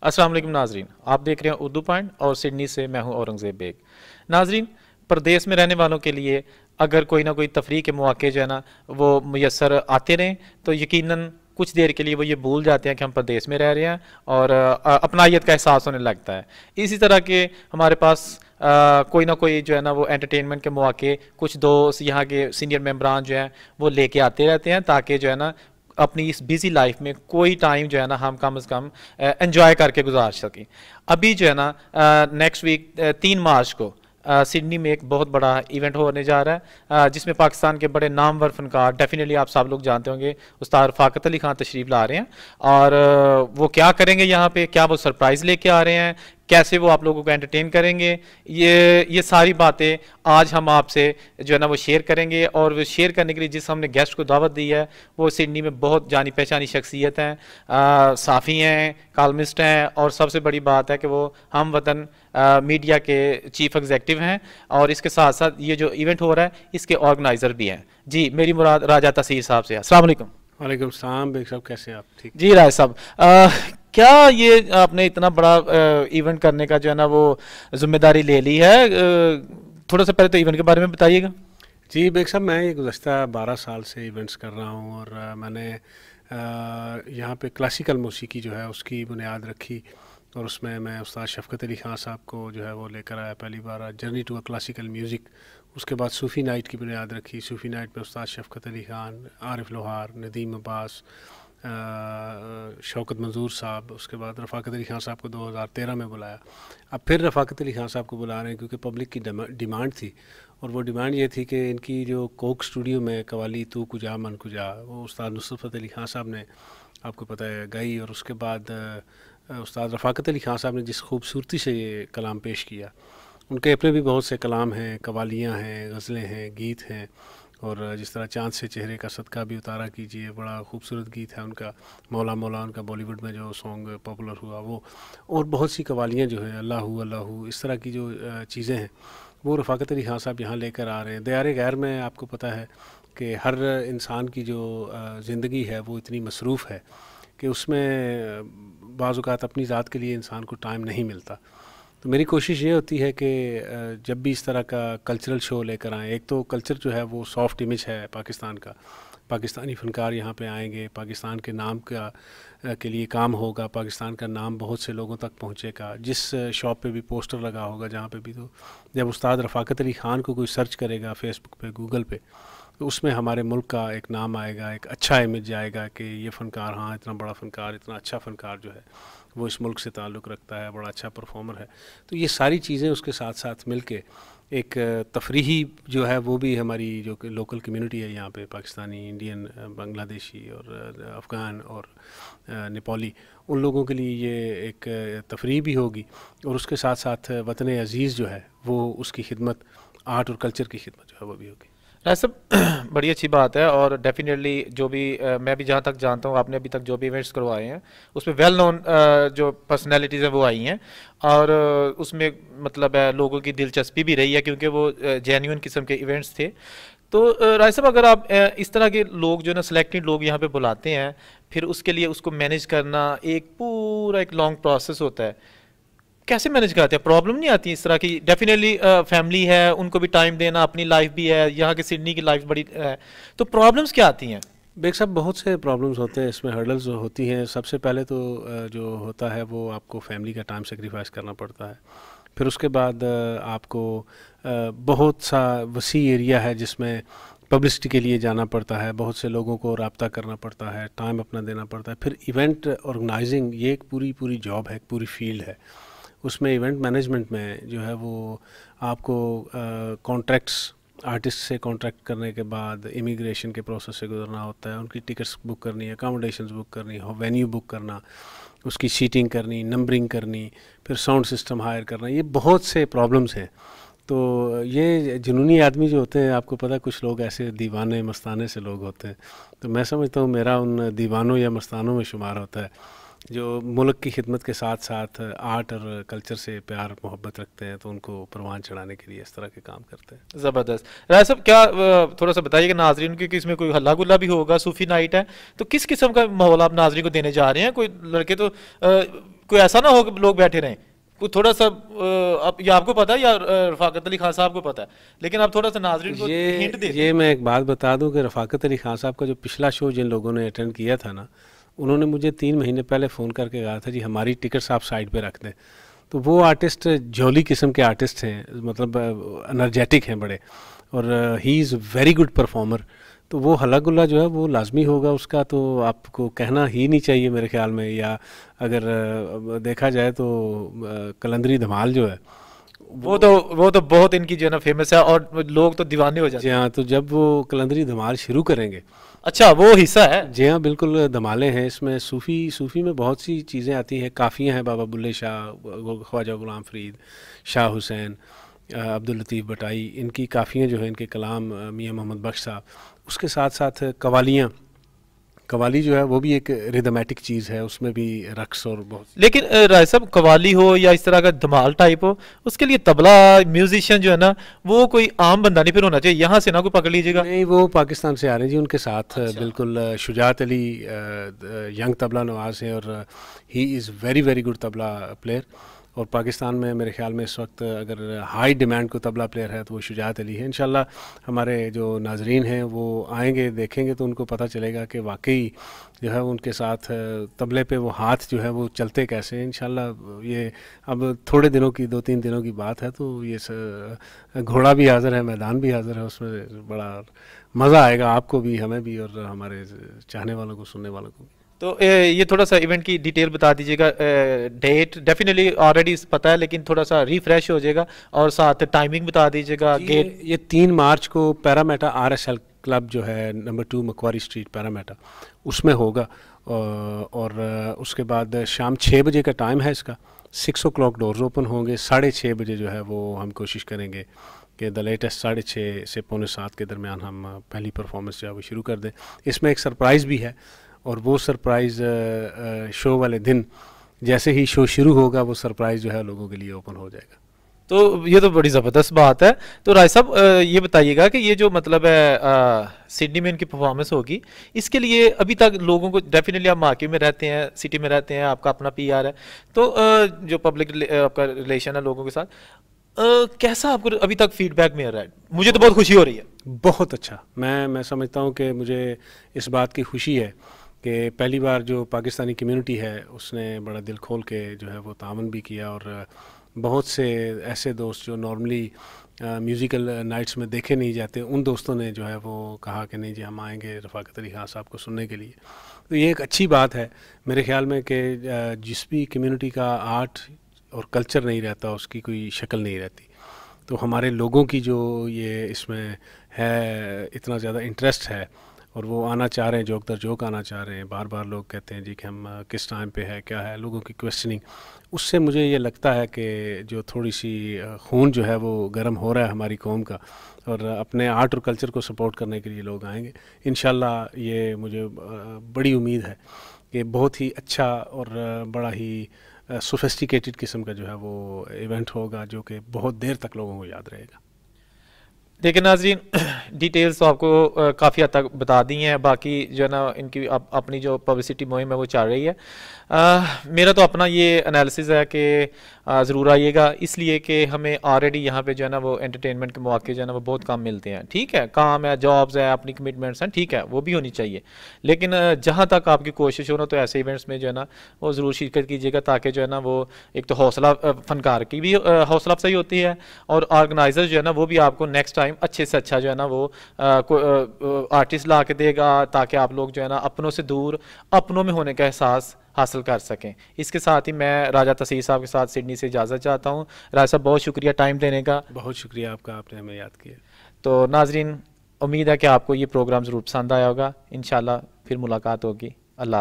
अस्सलाम वालेकुम नाजरीन, आप देख रहे हैं उर्दू पॉइंट और सिडनी से मैं हूं औरंगज़ेब बेग। नाजरीन, प्रदेश में रहने वालों के लिए अगर कोई ना कोई तफरीह के मौके जो है ना वो मुयसर आते रहें तो यकीनन कुछ देर के लिए वो ये भूल जाते हैं कि हम प्रदेश में रह रहे हैं और अपनायत का एहसास होने लगता है। इसी तरह के हमारे पास कोई ना कोई जो है ना वो एंटरटेनमेंट के मौके कुछ दोस्त यहाँ के सीनियर मेम्बरान जो हैं वो लेके आते रहते हैं ताकि जो है ना अपनी इस बिजी लाइफ में कोई टाइम जो है ना हम कम से कम एंजॉय करके गुजार सकें। अभी जो है ना नेक्स्ट वीक 3 मार्च को सिडनी में एक बहुत बड़ा इवेंट होने जा रहा है जिसमें पाकिस्तान के बड़े नामवर फनकार, डेफिनेटली आप सब लोग जानते होंगे, उस्ताद रफ़ाकत अली खान तशरीफ़ ला रहे हैं। और वो क्या करेंगे यहाँ पे, क्या वो सरप्राइज़ लेके आ रहे हैं, कैसे वो आप लोगों को एंटरटेन करेंगे, ये सारी बातें आज हम आपसे जो है ना वो शेयर करेंगे। और वो शेयर करने के लिए जिस हमने गेस्ट को दावत दी है वो सिडनी में बहुत जानी पहचानी शख्सियत हैं, साफ़ी हैं, कालमिस्ट हैं और सबसे बड़ी बात है कि वो हम वतन मीडिया के चीफ एग्जेक्टिव हैं और इसके साथ साथ ये जो इवेंट हो रहा है इसके ऑर्गेनाइज़र भी हैं। जी, मेरी मुराद राजा तसीर साहब से है। अस्सलाम वालेकुम। वालेकुम सलाम बेग साहब, कैसे हैं आप? ठीक जी राय साहब, क्या ये आपने इतना बड़ा इवेंट करने का जो है ना वो जिम्मेदारी ले ली है? थोड़ा सा पहले तो इवेंट के बारे में बताइएगा। जी बेग साहब, मैं ये गुज़श्ता 12 साल से इवेंट्स कर रहा हूँ और मैंने यहाँ पे क्लासिकल मौसीकी जो है उसकी बुनियाद रखी और उसमें मैं उस्ताद शफ़क़त अली ख़ान साहब को जो है वो लेकर आया पहली बार, journey to a classical music. उसके बाद सूफ़ी नाइट की बुनियाद रखी। सूफ़ी नाइट में उस्ताद शफ़क़त अली ख़ान, आरिफ लोहार, नदीम अब्बास, शौकत मंजूर साहब, उसके बाद रफ़ाकत अली ख़ान साहब को 2013 में बुलाया। अब फिर रफ़ाकत अली ख़ान साहब को बुला रहे हैं क्योंकि पब्लिक की डिमांड थी और वो डिमांड ये थी कि इनकी जो कोक स्टूडियो में कवाली तू कुजा मन कुजा वो उस्ताद नुसरत अली ख़ान साहब ने, आपको पता है, गाई। और उसके बाद उस्ताद रफ़ाकत अली ख़ान साहब ने जिस खूबसूरती से ये कलाम पेश किया, उनके अपने भी बहुत से कलाम हैं, कवालियाँ हैं, गज़लें हैं, गीत हैं। और जिस तरह चाँद से चेहरे का सदका भी उतारा कीजिए, बड़ा खूबसूरत गीत है उनका। मौला मौला उनका बॉलीवुड में जो सॉन्ग पॉपुलर हुआ वो, और बहुत सी कवालियाँ जो है अल्लाहू अल्लाहू, इस तरह की जो चीज़ें हैं वो रफ़ाकत अली ख़ान साहब यहाँ लेकर आ रहे हैं। दयारे गैर में आपको पता है कि हर इंसान की जो ज़िंदगी है वो इतनी मसरूफ़ है कि उसमें बाज़ औक़ात अपनी ज़ात के लिए इंसान को टाइम नहीं मिलता। तो मेरी कोशिश ये होती है कि जब भी इस तरह का कल्चरल शो लेकर आएँ, एक तो कल्चर जो है वो सॉफ्ट इमेज है पाकिस्तान का, पाकिस्तानी फ़नकार यहाँ पे आएंगे, पाकिस्तान के नाम का के लिए काम होगा, पाकिस्तान का नाम बहुत से लोगों तक पहुँचेगा। जिस शॉप पे भी पोस्टर लगा होगा, जहाँ पे भी, तो जब उस्ताद रफ़ाकत अली ख़ान को कोई सर्च करेगा फेसबुक पे, गूगल पे, तो उसमें हमारे मुल्क का एक नाम आएगा, एक अच्छा इमेज आएगा कि ये फ़नकार, हाँ इतना बड़ा फ़नकार, इतना अच्छा फ़नकार जो है वो इस मुल्क से ताल्लुक़ रखता है, बड़ा अच्छा परफॉर्मर है। तो ये सारी चीज़ें उसके साथ साथ मिल के एक तफरीही जो है वो भी हमारी जो लोकल कम्युनिटी है यहाँ पे, पाकिस्तानी, इंडियन, बांग्लादेशी और अफ़गान और नेपाली, उन लोगों के लिए ये एक तफरीह भी होगी और उसके साथ साथ वतन अज़ीज़ जो है वो उसकी खिदमत, आर्ट और कल्चर की खिदमत जो है वो भी होगी। सब बड़ी अच्छी बात है और डेफिनेटली जो भी मैं भी जहाँ तक जानता हूँ, आपने अभी तक जो भी इवेंट्स करवाए हैं उसमें वेल नोन जो पर्सनैलिटीज़ हैं वो आई हैं और उसमें मतलब लोगों की दिलचस्पी भी रही है क्योंकि वो जेन्युइन किस्म के इवेंट्स थे। तो राय साहब, अगर आप इस तरह के लोग जो है ना सिलेक्टेड लोग यहाँ पे बुलाते हैं, फिर उसके लिए उसको मैनेज करना एक पूरा एक लॉन्ग प्रोसेस होता है, कैसे मैनेज करते हैं? प्रॉब्लम नहीं आती इस तरह की? डेफिनेटली फैमिली है, उनको भी टाइम देना, अपनी लाइफ भी है, यहाँ के सिडनी की लाइफ बड़ी है, तो प्रॉब्लम्स क्या आती हैं? बेग साहब, बहुत से प्रॉब्लम्स होते हैं इसमें, हर्डल्स होती हैं। सबसे पहले तो जो होता है वो आपको फैमिली का टाइम सेक्रीफाइस करना पड़ता है। फिर उसके बाद आपको बहुत सा वसी एरिया है जिसमें पब्लिसिटी के लिए जाना पड़ता है, बहुत से लोगों को रब्ता करना पड़ता है, टाइम अपना देना पड़ता है। फिर इवेंट ऑर्गेनाइजिंग, ये एक पूरी जॉब है, एक पूरी फील्ड है। उसमें इवेंट मैनेजमेंट में जो है वो आपको कॉन्ट्रैक्ट्स, आर्टिस्ट से कॉन्ट्रैक्ट करने के बाद इमिग्रेशन के प्रोसेस से गुजरना होता है, उनकी टिकट्स बुक करनी, अकोमोडेशंस बुक करनी, वेन्यू बुक करना, उसकी सीटिंग करनी, नंबरिंग करनी, फिर साउंड सिस्टम हायर करना, ये बहुत से प्रॉब्लम्स हैं। तो ये जुनूनी आदमी जो होते हैं, आपको पता, कुछ लोग ऐसे दीवाने मस्ताने से लोग होते हैं, तो मैं समझता हूँ मेरा उन दीवानों या मस्तानों में शुमार होता है जो मुल्क की खिदमत के साथ साथ आर्ट और कल्चर से प्यार मोहब्बत रखते हैं, तो उनको परवान चढ़ाने के लिए इस तरह के काम करते हैं। ज़बरदस्त। राय साहब, क्या थोड़ा सा बताइएगा नाजरीन, क्योंकि इसमें कोई हल्ला गुल्ला भी होगा, सूफी नाइट है, तो किस किस्म का माहौल आप नाजरीन को देने जा रहे हैं? कोई लड़के तो कोई ऐसा ना हो कि लोग बैठे रहें, कोई थोड़ा सा अब ये आपको पता है या रफाकत अली खान साहब को पता है, लेकिन आप थोड़ा सा नाजरीन को हिंट दे ये मैं एक बात बता दूं कि रफाकत अली खान साहब का जो पिछला शो जिन लोगों ने अटेंड किया था ना, उन्होंने मुझे 3 महीने पहले फ़ोन करके कहा था जी हमारी टिकट्स आप साइड पे रख दें। तो वो आर्टिस्ट जॉली किस्म के आर्टिस्ट हैं, मतलब एनर्जेटिक हैं बड़े, और he is very good performer. तो वो हल्ला गुल्ला जो है वो लाजमी होगा उसका, तो आपको कहना ही नहीं चाहिए मेरे ख्याल में। या अगर देखा जाए तो कलंदरी धमाल जो है वो तो बहुत इनकी जो है ना फेमस है और लोग तो दीवाने हो जाते जी हैं। हाँ, तो जब वो कलंदरी धमाल शुरू करेंगे, अच्छा वो हिस्सा है। जी हाँ बिल्कुल, धमाले हैं इसमें। सूफ़ी में बहुत सी चीज़ें आती हैं, काफ़ियाँ हैं, बाबा बुल्ले शाह, ख्वाजा गुलाम फरीद, शाह हुसैन, अब्दुल लतीफ़ बटाई, इनकी काफ़ियाँ जो है, इनके कलाम, मियाँ मोहम्मद बख्श साहब। उसके साथ साथ कवाली जो है वो भी एक रिदमेटिक चीज़ है, उसमें भी रक्स और बहुत। लेकिन राय साहब कवाली हो या इस तरह का धमाल टाइप हो, उसके लिए तबला म्यूजिशियन जो है ना वो कोई आम बंदा नहीं फिर होना चाहिए, यहाँ से ना कोई पकड़ लीजिएगा। नहीं, वो पाकिस्तान से आ रहे हैं जी, उनके साथ अच्छा। बिल्कुल शुजात अली यंग तबला नवाज हैं, और he is very very good tabla player. और पाकिस्तान में मेरे ख्याल में इस वक्त अगर हाई डिमांड को तबला प्लेयर है तो वो शुजात अली है। इंशाल्लाह हमारे जो नाजरीन हैं वो आएंगे, देखेंगे, तो उनको पता चलेगा कि वाकई जो है उनके साथ तबले पे वो हाथ जो है वो चलते कैसे हैं। इंशाल्लाह ये अब थोड़े दिनों की, 2-3 दिनों की बात है, तो ये घोड़ा भी हाज़िर है, मैदान भी हाज़िर है, उसमें बड़ा मज़ा आएगा आपको भी, हमें भी, और हमारे चाहने वालों को, सुनने वालों को भी। तो ये थोड़ा सा इवेंट की डिटेल बता दीजिएगा। डेट डेफिनेटली ऑलरेडी पता है, लेकिन थोड़ा सा रिफ्रेश हो जाएगा, और साथ टाइमिंग बता दीजिएगा। गेट ये 3 मार्च को पैरामेटा RSL क्लब जो है नंबर 2 मकवारी स्ट्रीट पैरामेटा, उसमें होगा। और उसके बाद शाम 6 बजे का टाइम है इसका। 6 o'clock डोर्स ओपन होंगे। 6:30 बजे जो है वो हम कोशिश करेंगे कि द लेटेस्ट 6:30 से 6:45 के दरमियान हम पहली परफॉर्मेंस जो है वो शुरू कर दें। इसमें एक सरप्राइज़ भी है, और वो सरप्राइज़ शो वाले दिन जैसे ही शो शुरू होगा वो सरप्राइज़ जो है लोगों के लिए ओपन हो जाएगा। तो ये तो बड़ी ज़बरदस्त बात है। तो राय साहब ये बताइएगा कि ये जो मतलब है सिडनी में इनकी परफॉर्मेंस होगी, इसके लिए अभी तक लोगों को, डेफिनेटली आप मार्केट में रहते हैं, सिटी में रहते हैं, आपका अपना PR है, तो जो पब्लिक आपका रिलेशन है लोगों के साथ, कैसा आपको अभी तक फीडबैक मिल रहा है? मुझे तो बहुत खुशी हो रही है। बहुत अच्छा। मैं समझता हूँ कि मुझे इस बात की खुशी है कि पहली बार जो पाकिस्तानी कम्युनिटी है उसने बड़ा दिल खोल के जो है वो तावन भी किया, और बहुत से ऐसे दोस्त जो नॉर्मली म्यूज़िकल नाइट्स में देखे नहीं जाते, उन दोस्तों ने जो है वो कहा कि नहीं जी हम आएंगे रफ़ाकत अली खान साहब को सुनने के लिए। तो ये एक अच्छी बात है मेरे ख़्याल में कि जिस भी कम्युनिटी का आर्ट और कल्चर नहीं रहता उसकी कोई शक्ल नहीं रहती। तो हमारे लोगों की जो ये इसमें है इतना ज़्यादा इंटरेस्ट है, और वो आना चाह रहे हैं, जोक दर जोक आना चाह रहे हैं। बार बार लोग कहते हैं जी कि हम किस टाइम पे है, क्या है, लोगों की क्वेश्चनिंग, उससे मुझे ये लगता है कि जो थोड़ी सी खून जो है वो गर्म हो रहा है हमारी कौम का, और अपने आर्ट और कल्चर को सपोर्ट करने के लिए लोग आएंगे। इंशाल्लाह ये मुझे बड़ी उम्मीद है कि बहुत ही अच्छा और बड़ा ही सोफिस्टिकेटेड किस्म का जो है वो इवेंट होगा, जो कि बहुत देर तक लोगों को याद रहेगा। देखिए नाजरीन, डिटेल्स तो आपको काफ़ी हद तक बता दी हैं, बाकी जो है ना इनकी अपनी जो पब्लिसिटी मुहिम है वो चल रही है। मेरा तो अपना ये एनालिसिस है कि ज़रूर आइएगा, इसलिए कि हमें ऑलरेडी यहाँ पे जो है ना वो एंटरटेनमेंट के मौके जो है ना वो बहुत कम मिलते हैं। ठीक है, काम है, जॉब्स है, अपनी कमिटमेंट्स हैं, ठीक है, वो भी होनी चाहिए, लेकिन जहाँ तक आपकी कोशिश हो ना, तो ऐसे इवेंट्स में जो है ना वो ज़रूर शिरकत कीजिएगा, ताकि जो है ना वो एक तो हौसला, फनकार की भी हौसला अफजाई होती है, और ऑर्गेनाइजर जो है ना वो भी आपको नेक्स्ट टाइम अच्छे से अच्छा जो है ना वो आर्टिस्ट ला के देगा, ताकि आप लोग जो है ना अपनों से दूर अपनों में होने का एहसास हासिल कर सकें। इसके साथ ही मैं राजा तसीर साहब के साथ सिडनी से इजाज़त चाहता हूँ। राजा साहब बहुत शुक्रिया टाइम देने का। बहुत शुक्रिया आपका, आपने हमें याद किया। तो नाजरीन, उम्मीद है कि आपको ये प्रोग्राम ज़रूर पसंद आया होगा। इंशाल्लाह फिर मुलाकात होगी। अल्लाह।